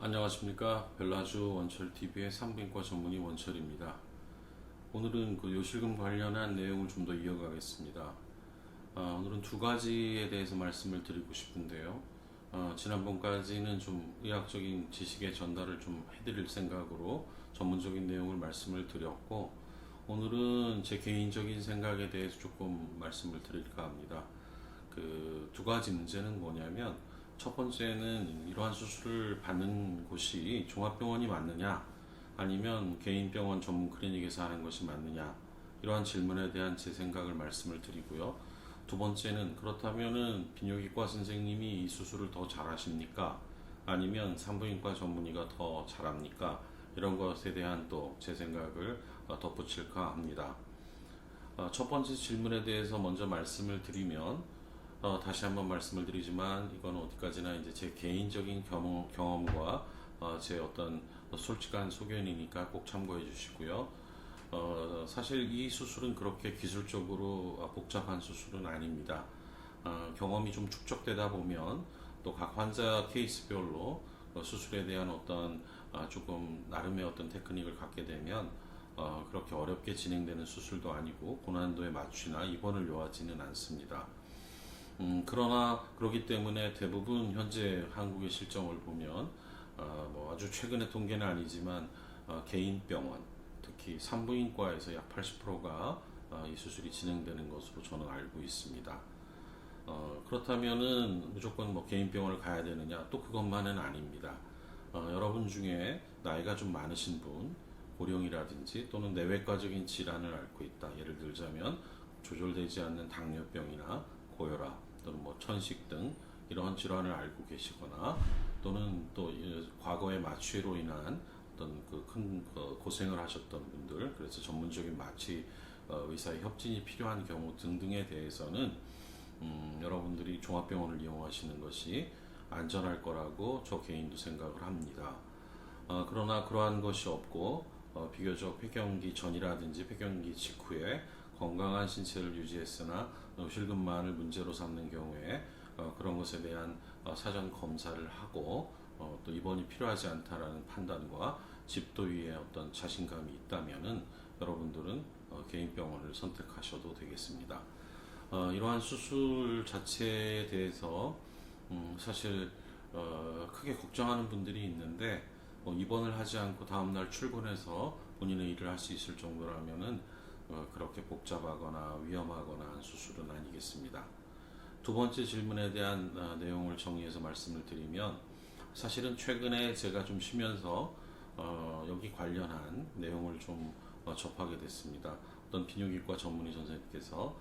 안녕하십니까. 벨라주 원철TV의 산부인과 전문의 원철입니다. 오늘은 그 요실금 관련한 내용을 좀 더 이어가겠습니다. 오늘은 두 가지에 대해서 말씀을 드리고 싶은데요. 지난번까지는 좀 의학적인 지식의 전달을 좀 해드릴 생각으로 전문적인 내용을 말씀을 드렸고, 오늘은 제 개인적인 생각에 대해서 조금 말씀을 드릴까 합니다. 그 두 가지 문제는 뭐냐면, 첫 번째는 이러한 수술을 받는 곳이 종합병원이 맞느냐, 아니면 개인병원 전문 클리닉에서 하는 것이 맞느냐, 이러한 질문에 대한 제 생각을 말씀을 드리고요. 두 번째는 그렇다면은 비뇨기과 선생님이 이 수술을 더 잘하십니까? 아니면 산부인과 전문의가 더 잘합니까? 이런 것에 대한 또 제 생각을 덧붙일까 합니다. 첫 번째 질문에 대해서 먼저 말씀을 드리면, 다시 한번 말씀을 드리지만 이건 어디까지나 이제 제 개인적인 경험과 제 어떤 솔직한 소견이니까 꼭 참고해 주시고요. 사실 이 수술은 그렇게 기술적으로 복잡한 수술은 아닙니다. 경험이 좀 축적되다 보면 또 각 환자 케이스별로 수술에 대한 어떤 조금 나름의 어떤 테크닉을 갖게 되면 그렇게 어렵게 진행되는 수술도 아니고 고난도의 마취나 입원을 요하지는 않습니다. 그러나 그렇기 때문에 대부분 현재 한국의 실정을 보면 뭐 아주 최근의 통계는 아니지만 개인 병원, 특히 산부인과에서 약 80%가 이 수술이 진행되는 것으로 저는 알고 있습니다. 그렇다면은 무조건 뭐 개인 병원을 가야 되느냐? 또 그것만은 아닙니다. 여러분 중에 나이가 좀 많으신 분, 고령이라든지 또는 내외과적인 질환을 앓고 있다. 예를 들자면 조절되지 않는 당뇨병이나 고혈압 또는 뭐 천식 등 이러한 질환을 앓고 계시거나 또는 또 과거의 마취로 인한 어떤 그 큰 고생을 하셨던 분들, 그래서 전문적인 마취 의사의 협진이 필요한 경우 등등에 대해서는 여러분들이 종합병원을 이용하시는 것이 안전할 거라고 저 개인도 생각을 합니다. 그러나 그러한 것이 없고 비교적 폐경기 전이라든지 폐경기 직후에 건강한 신체를 유지했으나 실금만을 문제로 삼는 경우에 그런 것에 대한 사전 검사를 하고 또 입원이 필요하지 않다라는 판단과 집도위의 어떤 자신감이 있다면은 여러분들은 개인 병원을 선택하셔도 되겠습니다. 이러한 수술 자체에 대해서 사실 크게 걱정하는 분들이 있는데 입원을 하지 않고 다음날 출근해서 본인의 일을 할 수 있을 정도라면은 그렇게 복잡하거나 위험하거나 한 수술은 아니겠습니다. 두 번째 질문에 대한 내용을 정리해서 말씀을 드리면, 사실은 최근에 제가 좀 쉬면서 여기 관련한 내용을 좀 접하게 됐습니다. 어떤 비뇨기과 전문의 선생님께서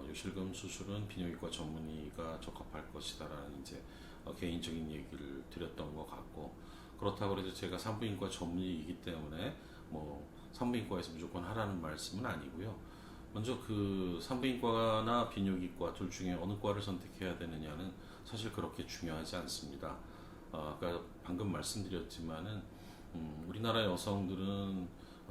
요실금 수술은 비뇨기과 전문의가 적합할 것이다라는 이제 개인적인 얘기를 드렸던 것 같고, 그렇다고 해서 제가 산부인과 전문의이기 때문에 뭐 산부인과에서 무조건 하라는 말씀은 아니고요. 먼저 그 산부인과나 비뇨기과 둘 중에 어느 과를 선택해야 되느냐는 사실 그렇게 중요하지 않습니다. 아까 방금 말씀드렸지만은 우리나라 여성들은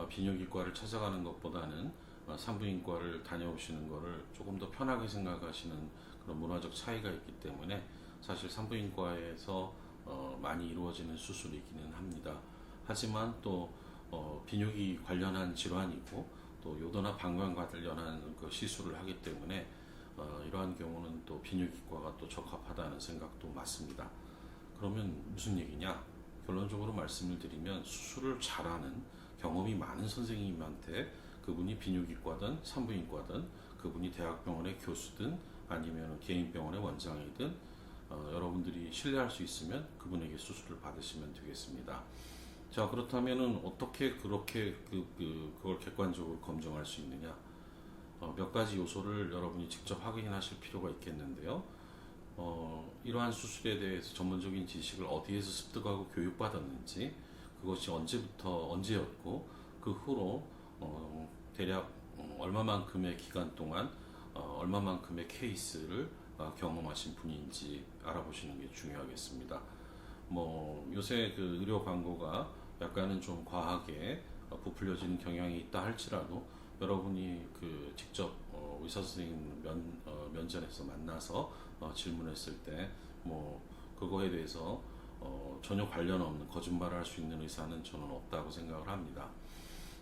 비뇨기과를 찾아가는 것보다는 산부인과를 다녀오시는 것을 조금 더 편하게 생각하시는 그런 문화적 차이가 있기 때문에 사실 산부인과에서 많이 이루어지는 수술이기는 합니다. 하지만 또 비뇨기 관련한 질환이고 또 요도나 방광 관련한 그 시술을 하기 때문에 이러한 경우는 또 비뇨기과가 또 적합하다는 생각도 맞습니다. 그러면 무슨 얘기냐? 결론적으로 말씀을 드리면 수술을 잘하는 경험이 많은 선생님한테 그분이 비뇨기과든 산부인과든 그분이 대학병원의 교수든 아니면 개인병원의 원장이든 여러분들이 신뢰할 수 있으면 그분에게 수술을 받으시면 되겠습니다. 자, 그렇다면은 어떻게 그렇게 그걸 객관적으로 검증할 수 있느냐? 몇 가지 요소를 여러분이 직접 확인하실 필요가 있겠는데요. 이러한 수술에 대해서 전문적인 지식을 어디에서 습득하고 교육받았는지, 그것이 언제였고, 그 후로 대략 얼마만큼의 기간 동안 얼마만큼의 케이스를 경험하신 분인지 알아보시는 게 중요하겠습니다. 뭐 요새 그 의료 광고가 약간은 좀 과하게 부풀려지는 경향이 있다 할지라도 여러분이 그 직접 의사 선생님 면전에서 만나서 질문했을 때 뭐 그거에 대해서 전혀 관련 없는 거짓말을 할 수 있는 의사는 저는 없다고 생각을 합니다.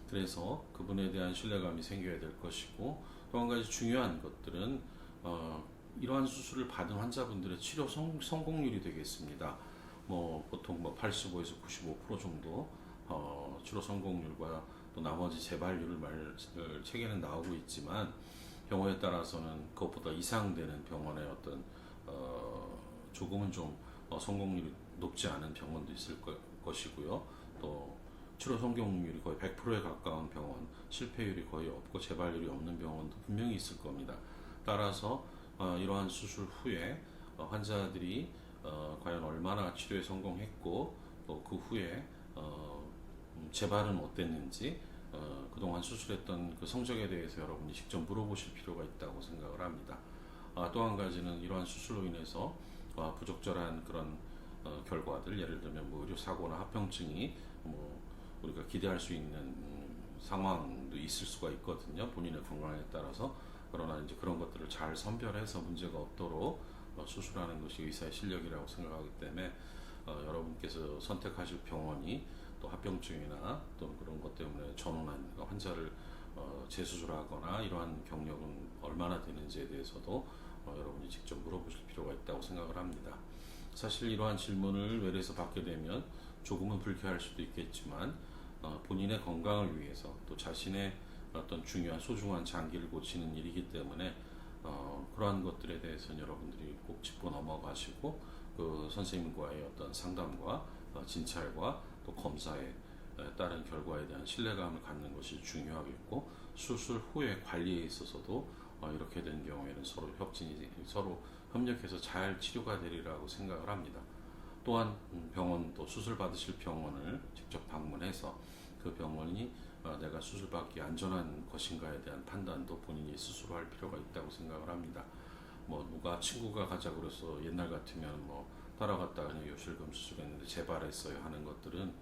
그래서 그분에 대한 신뢰감이 생겨야 될 것이고, 또 한 가지 중요한 것들은 이러한 수술을 받은 환자분들의 치료 성공률이 되겠습니다. 보통 85에서 95% 정도 치료 성공률과 또 나머지 재발률을 책에는 나오고 있지만, 경우에 따라서는 그것보다 이상되는 병원의 어떤 조금은 좀 성공률이 높지 않은 병원도 있을 것이고요. 또 치료 성공률이 거의 100%에 가까운 병원, 실패율이 거의 없고 재발률이 없는 병원도 분명히 있을 겁니다. 따라서 이러한 수술 후에 환자들이 과연 얼마나 치료에 성공했고, 또 그 후에 재발은 어땠는지, 그동안 수술했던 그 성적에 대해서 여러분이 직접 물어보실 필요가 있다고 생각을 합니다. 또 한 가지는 이러한 수술로 인해서 부적절한 그런 결과들, 예를 들면 의료사고나 합병증이 우리가 기대할 수 있는 상황도 있을 수가 있거든요. 본인의 건강에 따라서. 그러나 이제 그런 것들을 잘 선별해서 문제가 없도록 수술하는 것이 의사의 실력이라고 생각하기 때문에 여러분께서 선택하실 병원이 또 합병증이나 또 그런 것 때문에 전원한 환자를 재수술하거나 이러한 경력은 얼마나 되는지에 대해서도 여러분이 직접 물어보실 필요가 있다고 생각을 합니다. 사실 이러한 질문을 외래에서 받게 되면 조금은 불쾌할 수도 있겠지만, 본인의 건강을 위해서 또 자신의 어떤 중요한 소중한 장기를 고치는 일이기 때문에 그러한 것들에 대해서는 여러분들이 꼭 짚고 넘어가시고, 그 선생님과의 어떤 상담과 진찰과 또 검사에 따른 결과에 대한 신뢰감을 갖는 것이 중요하겠고, 수술 후의 관리에 있어서도 이렇게 된 경우에는 서로 협력해서 잘 치료가 되리라고 생각을 합니다. 또한 병원, 또 수술 받으실 병원을 직접 방문해서 그 병원이 내가 수술받기 안전한 것인가에 대한 판단도 본인이 스스로 할 필요가 있다고 생각을 합니다. 누가 친구가 가자고 그래서 옛날 같으면 따라갔다 그냥 요실금 수술했는데 재발했어요 하는 것들은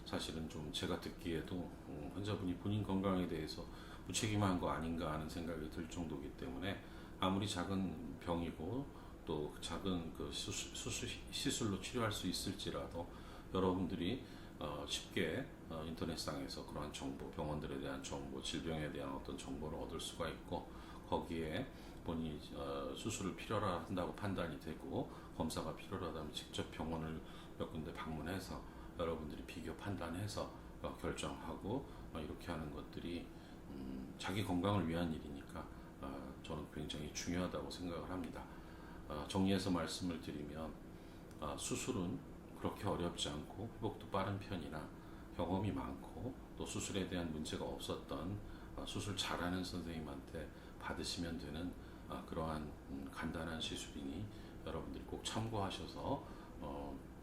사실은 좀 제가 듣기에도 환자분이 본인 건강에 대해서 무책임한 거 아닌가 하는 생각이 들 정도이기 때문에, 아무리 작은 병이고 또 작은 그 시술로 치료할 수 있을지라도 여러분들이 쉽게 인터넷상에서 그러한 정보, 병원들에 대한 정보, 질병에 대한 어떤 정보를 얻을 수가 있고, 거기에 본인이 수술을 필요로 한다고 판단이 되고 검사가 필요하다면 직접 병원을 몇 군데 방문해서 여러분들이 비교 판단해서 결정하고 이렇게 하는 것들이 자기 건강을 위한 일이니까 저는 굉장히 중요하다고 생각을 합니다. 정리해서 말씀을 드리면 수술은 그렇게 어렵지 않고 회복도 빠른 편이나, 경험이 많고 또 수술에 대한 문제가 없었던 수술 잘하는 선생님한테 받으시면 되는 그러한 간단한 시술이니 여러분들이 꼭 참고하셔서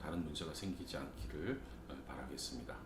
다른 문제가 생기지 않기를 바라겠습니다.